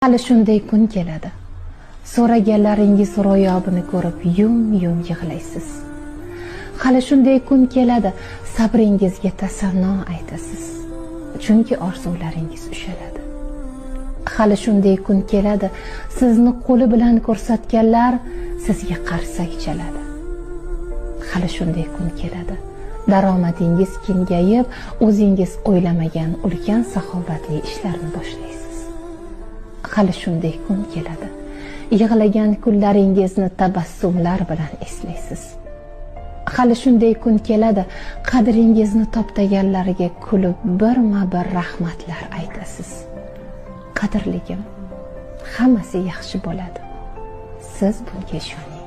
Hali shunday kun keladi. So'raganlaringiz ro'yobini ko'rib yum-yum yig'laysiz. Hali shunday kun keladi, sabringizga tasanno aytasiz. Chunki orzularingiz ushaladi. Hali shunday kun keladi, sizni qo'li bilan ko'rsatganlar sizga qarsak chaladi. Hali shunday kun keladi, daromadingiz kengayib, o'zingiz o'ylamagan ulkan saxovatli ishlarni boshlaysiz. Hali shunday kun keladi, yig'lagan kunlaringizni tabassumlar bilan eslaysiz. Hali shunday kun keladi, qadringizni toptaganlarga kulib birma-bir rahmatlar aytasiz. Qadrligim, hammasi yaxshi bo'ladi. Siz bunga ishoning.